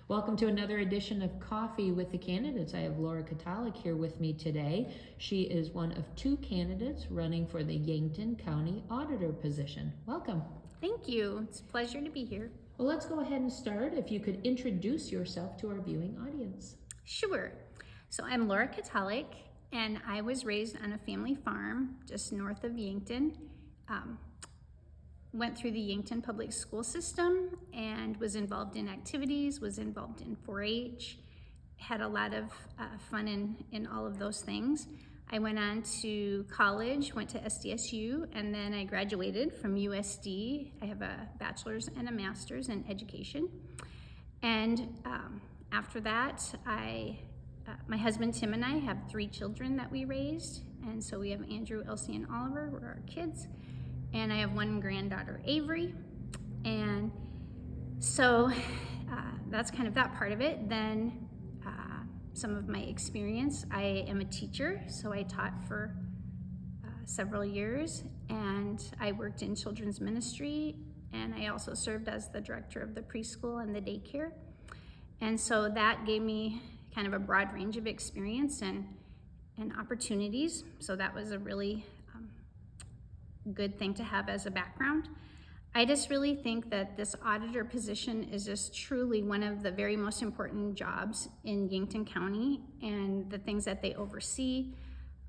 Welcome to another edition of Coffee with the Candidates. I have Laura Kotalik here with me today. She is one of two candidates running for the Yankton County Auditor position. Welcome. Thank you. It's a pleasure to be here. Well, let's go ahead and start. If you could introduce yourself to our viewing audience. Sure. So I'm Laura Kotalik, and I was raised on a family farm just north of Yankton. Went through the Yankton public school system and was involved in activities, was involved in 4-H, had a lot of fun in all of those things. I went on to college, went to SDSU, and then I graduated from USD. I have a bachelor's and a master's in education. And after that, my husband Tim and I have 3 children that we raised. And so we have Andrew, Elsie, and Oliver were our kids. And I have 1 granddaughter, Avery. And so that's kind of that part of it. Then some of my experience, I am a teacher, so I taught for several years, and I worked in children's ministry, and I also served as the director of the preschool and the daycare. And so that gave me kind of a broad range of experience and opportunities. So that was a really good thing to have as a background. I just really think that this auditor position is just truly one of the very most important jobs in Yankton County, and the things that they oversee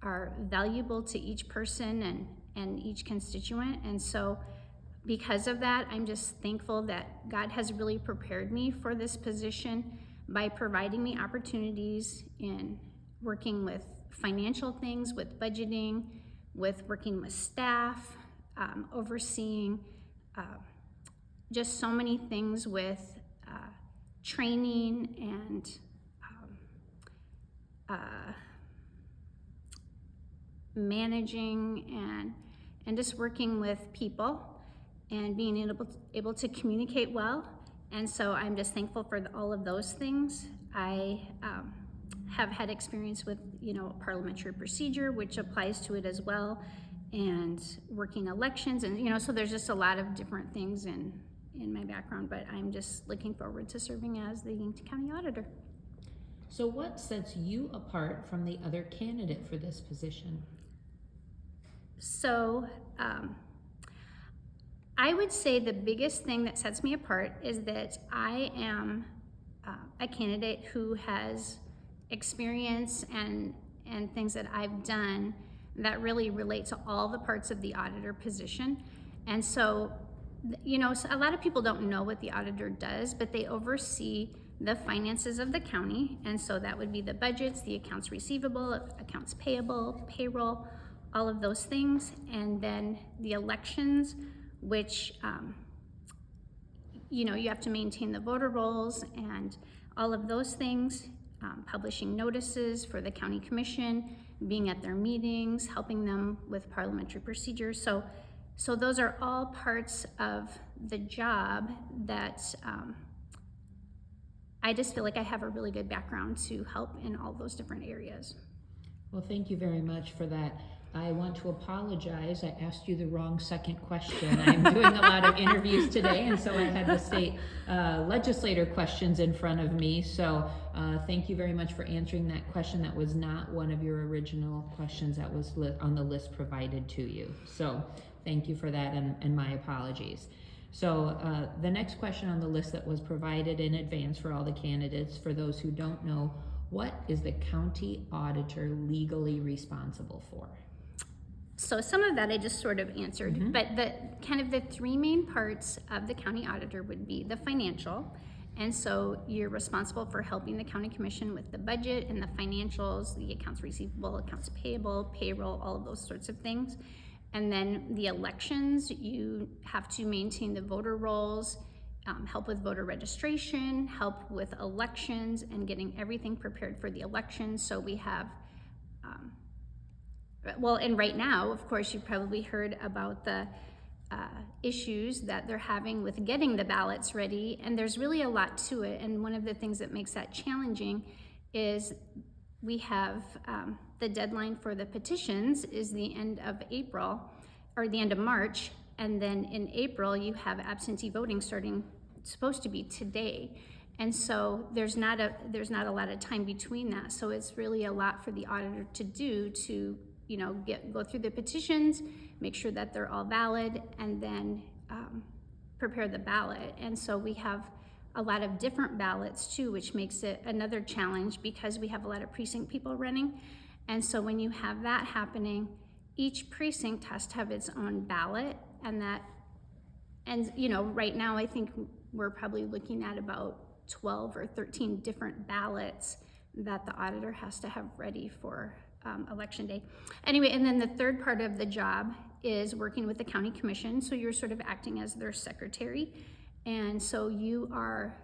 are valuable to each person and each constituent. And so because of that, I'm just thankful that God has really prepared me for this position by providing me opportunities in working with financial things, with budgeting, with working with staff, overseeing just so many things with training and managing and just working with people and being able to communicate well. And so I'm just thankful for all of those things. I have had experience with, parliamentary procedure, which applies to it as well, and working elections, and so there's just a lot of different things in my background, but I'm just looking forward to serving as the Yankton County Auditor. So what sets you apart from the other candidate for this position? So I would say the biggest thing that sets me apart is that I am a candidate who has experience and things that I've done that really relate to all the parts of the auditor position. And so, a lot of people don't know what the auditor does, but they oversee the finances of the county. And so that would be the budgets, the accounts receivable, accounts payable, payroll, all of those things. And then the elections, which, you have to maintain the voter rolls and all of those things. Publishing notices for the county commission, being at their meetings, helping them with parliamentary procedures. So those are all parts of the job that I just feel like I have a really good background to help in all those different areas. Well, thank you very much for that. I want to apologize. I asked you the wrong second question. I'm doing a lot of interviews today, and so I had the state legislator questions in front of me. So thank you very much for answering that question. That was not one of your original questions that was on the list provided to you. So thank you for that, and my apologies. So the next question on the list that was provided in advance for all the candidates, for those who don't know, what is the county auditor legally responsible for? So some of that I just sort of answered, but the 3 main parts of the county auditor would be the financial. And so you're responsible for helping the county commission with the budget and the financials, the accounts receivable, accounts payable, payroll, all of those sorts of things. And then the elections, you have to maintain the voter rolls, help with voter registration, help with elections, and getting everything prepared for the elections. So we have and right now, of course, you've probably heard about the issues that they're having with getting the ballots ready, and there's really a lot to it. And one of the things that makes that challenging is we have the deadline for the petitions is the end of April, or the end of March, and then in April you have absentee voting starting, supposed to be today. And so there's not a lot of time between that. So it's really a lot for the auditor to do to, go through the petitions, make sure that they're all valid, and then prepare the ballot. And so we have a lot of different ballots too, which makes it another challenge because we have a lot of precinct people running. And so when you have that happening, each precinct has to have its own ballot, and right now I think we're probably looking at about 12 or 13 different ballots that the auditor has to have ready for election day. Anyway, and then the third part of the job is working with the county commission. So you're sort of acting as their secretary. And so you are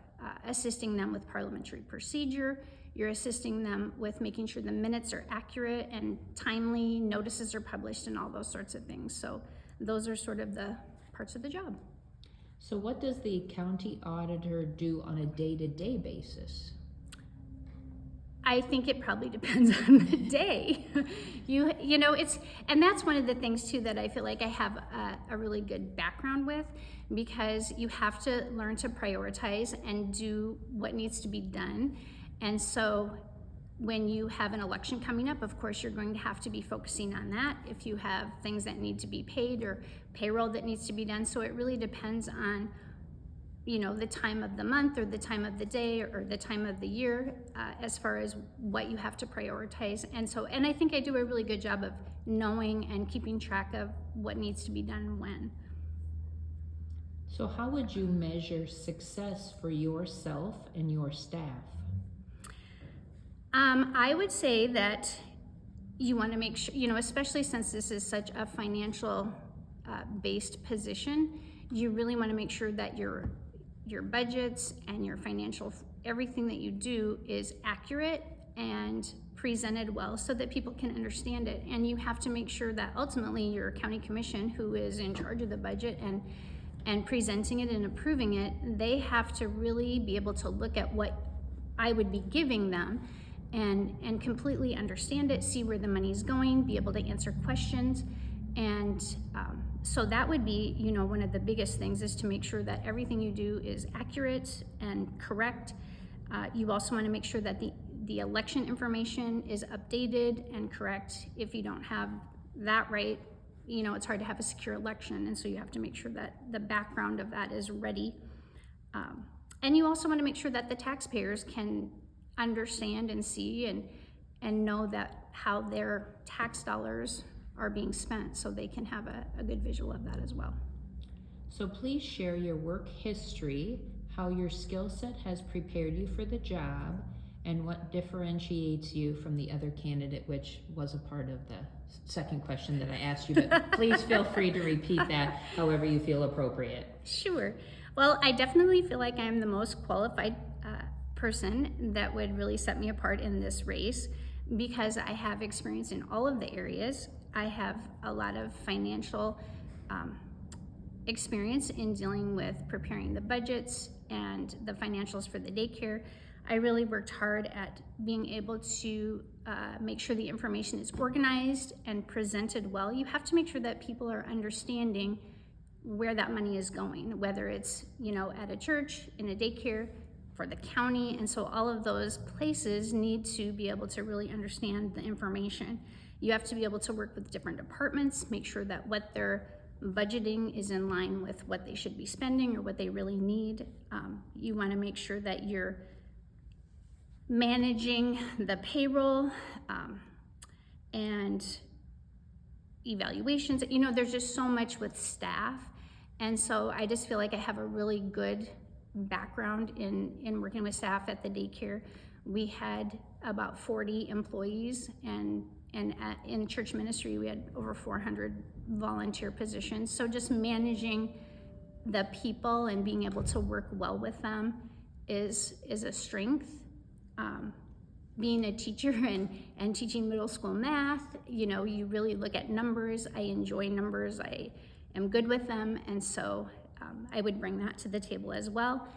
assisting them with parliamentary procedure. You're assisting them with making sure the minutes are accurate and timely, notices are published, and all those sorts of things. So those are sort of the parts of the job. So what does the county auditor do on a day-to-day basis? I think it probably depends on the day. And that's one of the things too that I feel like I have a really good background with, because you have to learn to prioritize and do what needs to be done. And so when you have an election coming up, of course, you're going to have to be focusing on that. If you have things that need to be paid or payroll that needs to be done. So it really depends on the time of the month or the time of the day or the time of the year as far as what you have to prioritize. And I think I do a really good job of knowing and keeping track of what needs to be done when. So how would you measure success for yourself and your staff? I would say that you want to make sure, especially since this is such a financial based position, you really want to make sure that your budgets and your financial, everything that you do is accurate and presented well so that people can understand it. And you have to make sure that ultimately your county commission, who is in charge of the budget and presenting it and approving it, they have to really be able to look at what I would be giving them and completely understand it, see where the money's going, be able to answer questions. And so that would be, one of the biggest things is to make sure that everything you do is accurate and correct. You also want to make sure that the election information is updated and correct. If you don't have that right, it's hard to have a secure election. And so you have to make sure that the background of that is ready. And you also want to make sure that the taxpayers can understand and see and know that how their tax dollars are being spent, so they can have a good visual of that as well. So please share your work history, how your skill set has prepared you for the job, and what differentiates you from the other candidate, which was a part of the second question that I asked you, but please feel free to repeat that however you feel appropriate. Sure. Well, I definitely feel like I'm the most qualified person that would really set me apart in this race, because I have experience in all of the areas. I have a lot of financial experience in dealing with preparing the budgets and the financials for the daycare. I really worked hard at being able to make sure the information is organized and presented well. You have to make sure that people are understanding where that money is going, whether it's, at a church, in a daycare, for the county. And so all of those places need to be able to really understand the information. You have to be able to work with different departments, make sure that what they're budgeting is in line with what they should be spending or what they really need. You want to make sure that you're managing the payroll and evaluations. There's just so much with staff. And so I just feel like I have a really good background in working with staff at the daycare. We had about 40 employees, and in church ministry we had over 400 volunteer positions. So just managing the people and being able to work well with them is a strength. Being a teacher and teaching middle school math, you really look at numbers. I enjoy numbers. I am good with them, and so I would bring that to the table as well.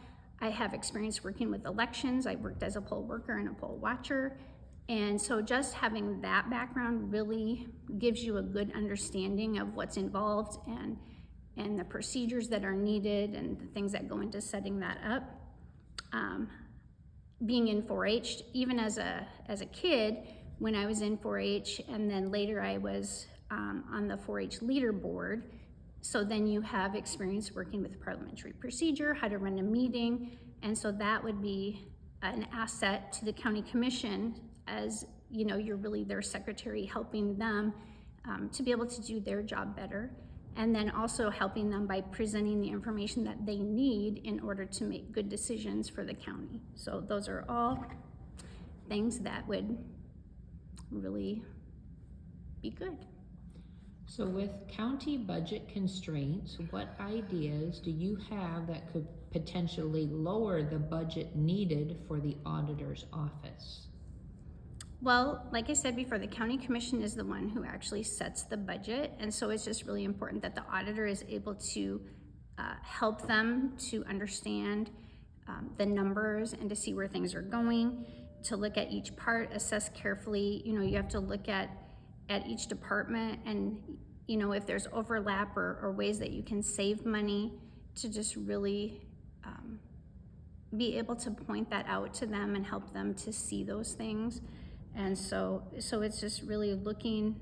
I have experience working with elections. I worked as a poll worker and a poll watcher. And so just having that background really gives you a good understanding of what's involved and the procedures that are needed and the things that go into setting that up. being in 4-H, even as a kid, when I was in 4-H, and then later I was on the 4-H leader board. So then you have experience working with parliamentary procedure, how to run a meeting, and so that would be an asset to the county commission, as you know, you're really their secretary, helping them to be able to do their job better, and then also helping them by presenting the information that they need in order to make good decisions for the county. So those are all things that would really be good. So with county budget constraints, what ideas do you have that could potentially lower the budget needed for the auditor's office? Well, like I said before, the county commission is the one who actually sets the budget, and so it's just really important that the auditor is able to help them to understand the numbers and to see where things are going, to look at each part, assess carefully. You know, you have to look at each department, and you know, if there's overlap or ways that you can save money, to just really be able to point that out to them and help them to see those things. And so it's just really looking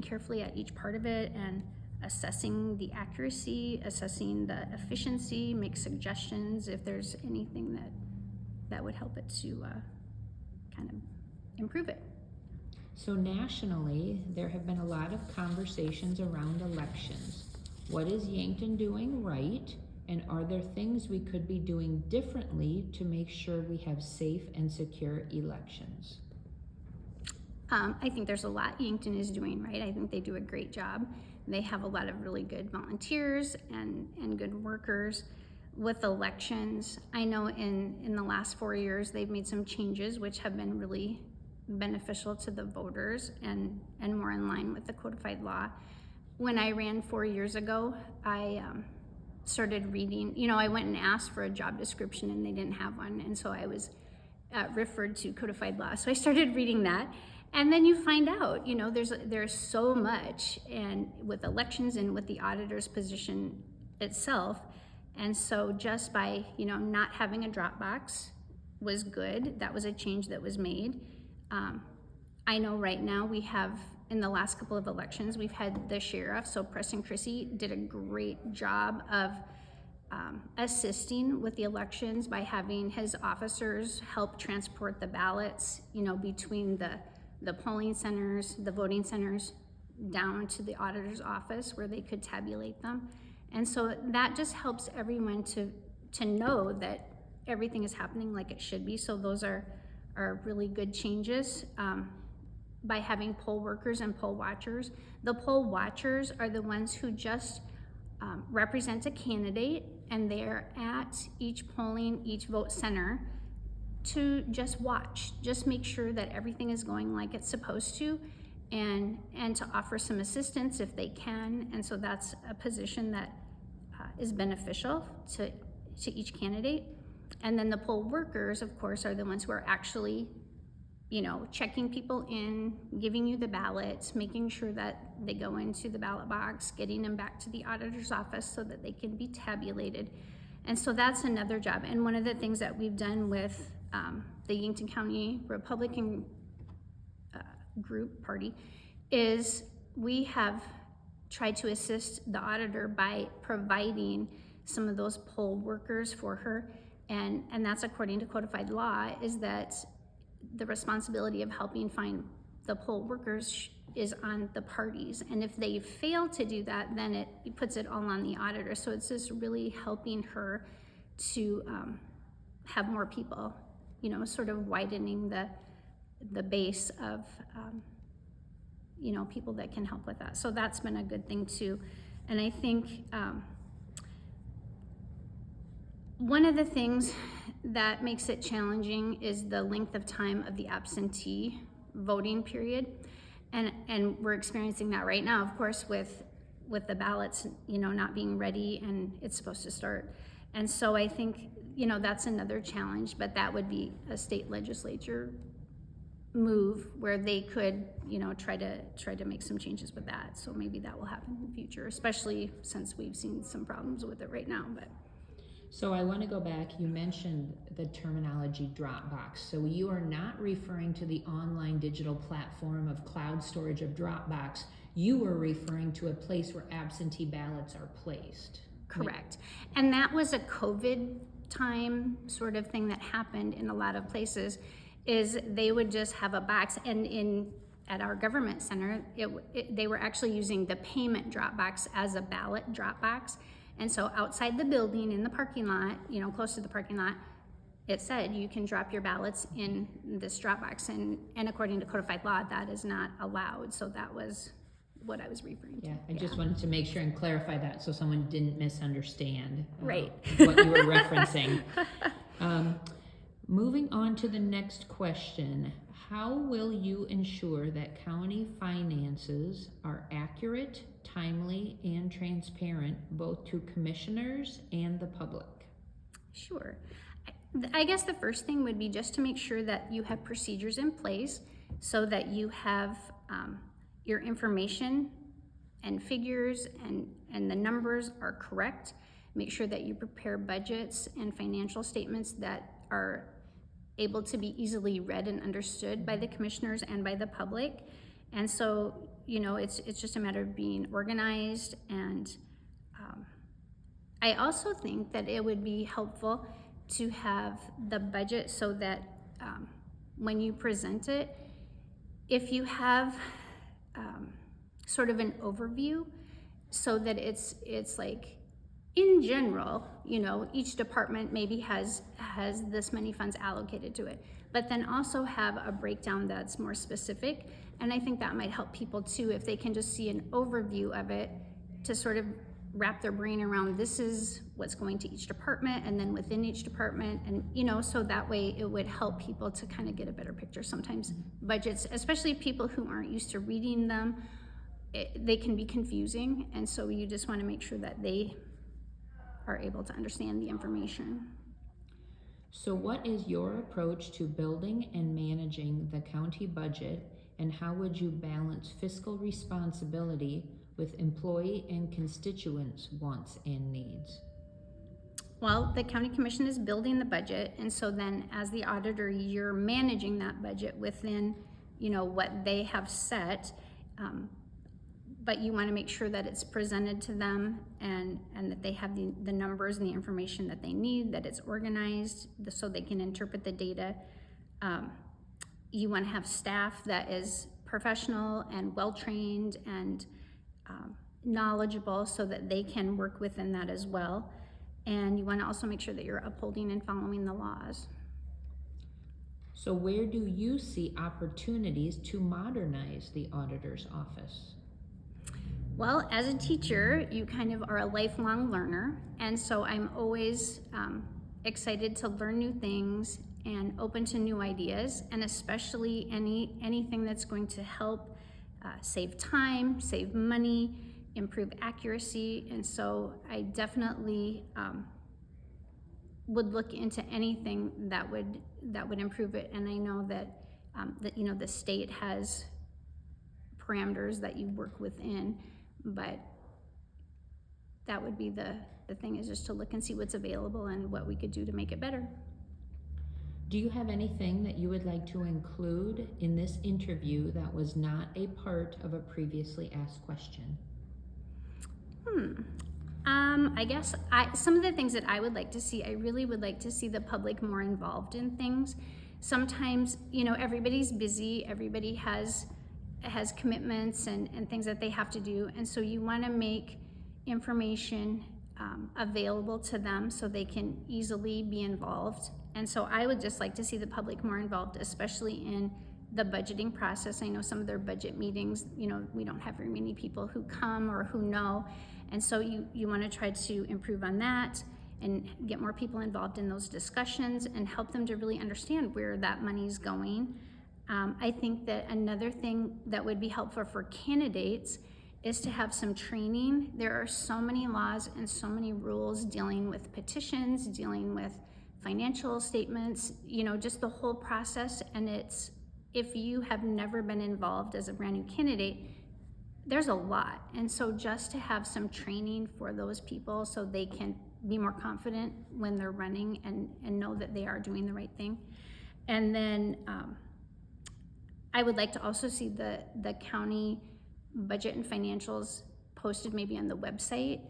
carefully at each part of it and assessing the accuracy, assessing the efficiency, make suggestions if there's anything that would help it to kind of improve it. So nationally, there have been a lot of conversations around elections. What is Yankton doing right? And are there things we could be doing differently to make sure we have safe and secure elections? I think there's a lot Yankton is doing right. I think they do a great job. They have a lot of really good volunteers and good workers with elections. I know in the last 4 years, they've made some changes which have been really beneficial to the voters and more in line with the codified law. When I ran 4 years ago, I started reading, you know, I went and asked for a job description and they didn't have one, and so I was referred to codified law. So I started reading that. And then you find out, you know, there's so much, and with elections and with the auditor's position itself. And so just by, you know, not having a drop box was good. That was a change that was made. I know right now we have, in the last couple of elections, we've had the sheriff, so Preston Chrissy did a great job of assisting with the elections by having his officers help transport the ballots, you know, between the polling centers, the voting centers, down to the auditor's office where they could tabulate them. And so that just helps everyone to know that everything is happening like it should be. So those are really good changes. By having poll workers and poll watchers. The poll watchers are the ones who just represent a candidate, and they're at each vote center to just watch, just make sure that everything is going like it's supposed to, and to offer some assistance if they can. And so that's a position that is beneficial to each candidate. And then the poll workers, of course, are the ones who are actually, you know, checking people in, giving you the ballots, making sure that they go into the ballot box, getting them back to the auditor's office so that they can be tabulated. And so that's another job. And one of the things that we've done with the Yankton County Republican party is we have tried to assist the auditor by providing some of those poll workers for her. And that's according to codified law, is that the responsibility of helping find the poll workers is on the parties. And if they fail to do that, then it puts it all on the auditor. So it's just really helping her to have more people, you know, sort of widening the base of, you know, people that can help with that. So that's been a good thing too. And I think one of the things that makes it challenging is the length of time of the absentee voting period. And we're experiencing that right now, of course, with the ballots, you know, not being ready and it's supposed to start. And so I think, you know, that's another challenge, but that would be a state legislature move where they could, you know, try to make some changes with that. So maybe that will happen in the future, especially since we've seen some problems with it right now. But So I want to go back. You mentioned the terminology Dropbox. So you are not referring to the online digital platform of cloud storage of Dropbox. You were referring to a place where absentee ballots are placed. Correct. And that was a COVID time sort of thing that happened in a lot of places, is they would just have a box, and at our government center, they were actually using the payment Dropbox as a ballot Dropbox. And so outside the building, in the parking lot, close to the parking lot, it said you can drop your ballots in this Dropbox. And according to codified law, that is not allowed. So that was what I was referring to. Yeah, I just wanted to make sure and clarify that so someone didn't misunderstand right. what you were referencing. Moving on to the next question. How will you ensure that county finances are accurate, timely, and transparent, both to commissioners and the public? Sure. I guess the first thing would be just to make sure that you have procedures in place so that you have your information and figures and the numbers are correct. Make sure that you prepare budgets and financial statements that are able to be easily read and understood by the commissioners and by the public. And so, it's just a matter of being organized. And I also think that it would be helpful to have the budget so that when you present it, if you have sort of an overview, so that it's like, in general, each department maybe has this many funds allocated to it, but then also have a breakdown that's more specific. And I think that might help people too, if they can just see an overview of it, to sort of wrap their brain around, this is what's going to each department, and then within each department, and so that way it would help people to kind of get a better picture. Sometimes budgets, especially people who aren't used to reading them, they can be confusing, and so you just want to make sure that they are able to understand the information. So what is your approach to building and managing the county budget, and how would you balance fiscal responsibility with employee and constituents' wants and needs? Well, the county commission is building the budget, and so then as the auditor, you're managing that budget within, what they have set. But you want to make sure that it's presented to them and that they have the numbers and the information that they need, that it's organized so they can interpret the data. You want to have staff that is professional and well-trained and knowledgeable so that they can work within that as well. And you want to also make sure that you're upholding and following the laws. So where do you see opportunities to modernize the auditor's office? Well, as a teacher, you kind of are a lifelong learner, and so I'm always excited to learn new things and open to new ideas, and especially anything that's going to help save time, save money, improve accuracy. And so I definitely would look into anything that would improve it. And I know that the state has parameters that you work within, but that would be the thing, is just to look and see what's available and what we could do to make it better. Do you have anything that you would like to include in this interview that was not a part of a previously asked question? I guess some of the things that I would like to see, I really would like to see the public more involved in things. Sometimes, everybody's busy, everybody has commitments and things that they have to do, and so you want to make information available to them so they can easily be involved. And so I would just like to see the public more involved, especially in the budgeting process. I know some of their budget meetings, we don't have very many people who come or who know, and so you want to try to improve on that and get more people involved in those discussions and help them to really understand where that money's going. I think that another thing that would be helpful for candidates is to have some training. There are so many laws and so many rules dealing with petitions, dealing with financial statements, just the whole process. And if you have never been involved as a brand new candidate, there's a lot. And so just to have some training for those people so they can be more confident when they're running and know that they are doing the right thing. And then I would like to also see the county budget and financials posted maybe on the website,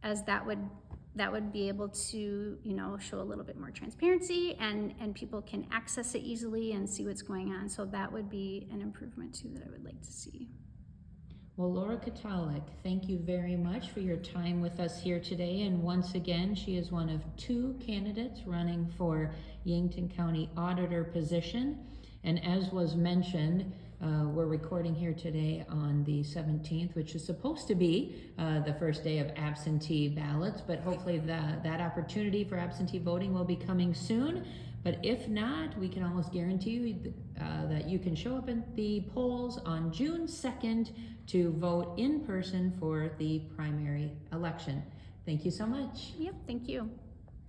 as that would be able to, you know, show a little bit more transparency, and people can access it easily and see what's going on. So that would be an improvement too that I would like to see. Well, Laura Kotalik, thank you very much for your time with us here today. And once again, she is one of 2 candidates running for Yankton County Auditor position. And as was mentioned, we're recording here today on the 17th, which is supposed to be the first day of absentee ballots, but hopefully that opportunity for absentee voting will be coming soon. But if not, we can almost guarantee you that you can show up at the polls on June 2nd to vote in person for the primary election. Thank you so much. Yep, thank you.